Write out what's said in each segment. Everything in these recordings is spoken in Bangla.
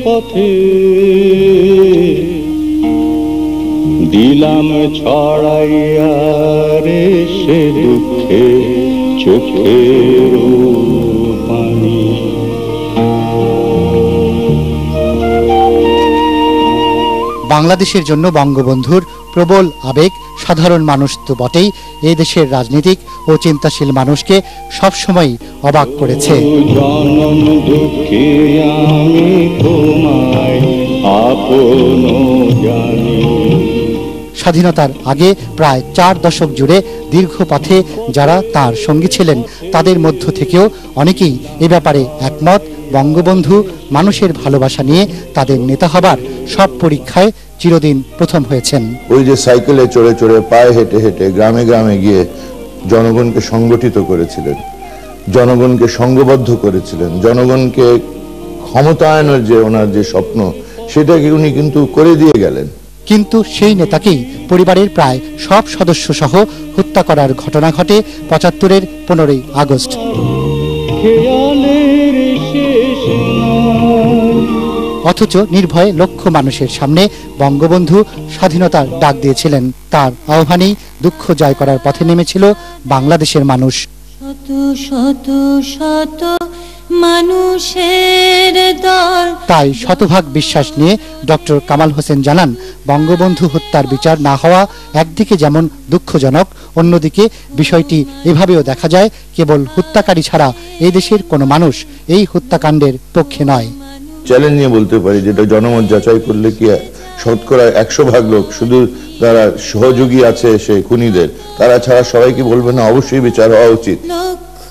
পথে দিলাম ছড়াইয়া রে সে দুঃখে চোখের পানি। বাংলাদেশের জন্য বঙ্গবন্ধুর প্রবল আবেগ সাধারণ মানুষ তো বটেই, এই দেশের রাজনীতিক ও চিন্তাশীল মানুষকে সবসময় অবাক করেছে। জনম দুঃখে আমি তোমায় আপন জানি। স্বাধীনতার আগে প্রায় 4 দশক জুড়ে দীর্ঘ পথে যারা তার সঙ্গী ছিলেন, তাদের মধ্য থেকেও অনেকেই এ ব্যাপারে একমত। বঙ্গবন্ধু মানুষের ভালোবাসা নিয়ে তাদের নেতা হবার সব পরীক্ষায় চিরদিন প্রথম হয়েছেন। ওই যে সাইকেলে চড়ে চড়ে পায়ে হেঁটে হেঁটে গ্রামে গ্রামে গিয়ে জনগণকে সংগঠিত করেছিলেন, জনগণকে সংঘবদ্ধ করেছিলেন, জনগণকে ক্ষমতায়নের যে ওনার যে স্বপ্ন সেটাকে উনি কিন্তু করে দিয়ে গেলেন। কিন্তু সেই নেতাকেই পরিবারের প্রায় সব সদস্য সহ হত্যা করার ঘটনা ঘটে 75-এর 15ই আগস্ট। অথচ নির্ভয়ে লক্ষ মানুষের সামনে বঙ্গবন্ধু স্বাধীনতার ডাক দিয়েছিলেন। তার আহ্বানেই দুঃখ জয় করার পথে নেমেছিল বাংলাদেশের মানুষ। শত শত শত মানুষের দল। তাই শতভাগ বিশ্বাস নিয়ে ডক্টর কামাল হোসেন জানান, বঙ্গবন্ধু হত্যার বিচার না হওয়া একদিকে যেমন দুঃখজনক, অন্যদিকে বিষয়টি এভাবেও দেখা যায় কেবল হত্যাকারী ছাড়া এই দেশের কোনো মানুষ এই হত্যাকাণ্ডের পক্ষে নয়। চ্যালেঞ্জ নিয়ে বলতে পারি, যেটা জনমত যাচাই করলে কি শতকরা 100 লোক শুধু যারা সহযোগী আছে সেই খুনিদের, তারা ছাড়া সবাই কি বলবে না অবশ্যই বিচার হওয়া উচিত। লক্ষ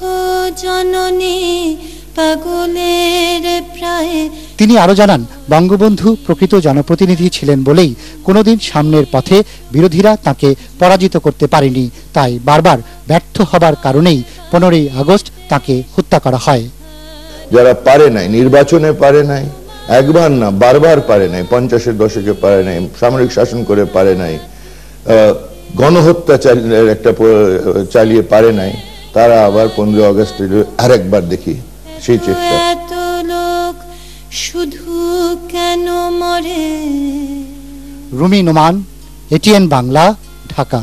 জননী পাগলের প্রায়। তিনি আরো জানান, বঙ্গবন্ধু প্রকৃত জনপ্রতিনিধি ছিলেন বলেই কোনোদিন সামনের পথে বিরোধীরা তাকে পরাজিত করতে পারেনি। তাই বারবার ব্যর্থ হবার কারণেই 15ই আগস্ট তাকে হত্যা করা হয়। যারা পারে নাই, নির্বাচনে পারে নাই, একবার না বারবার পারে নাই, 50-এর দশকে পারে নাই, সামরিক শাসন করে পারে নাই, গণহত্যা একটা চালিয়ে পারে নাই, তারা আবার 15 আগস্টে আরেকবার দেখি সেই চেষ্টা। এত লোক শুধু কেন মরে? রুমি নোমান, এটিএন বাংলা, ঢাকা।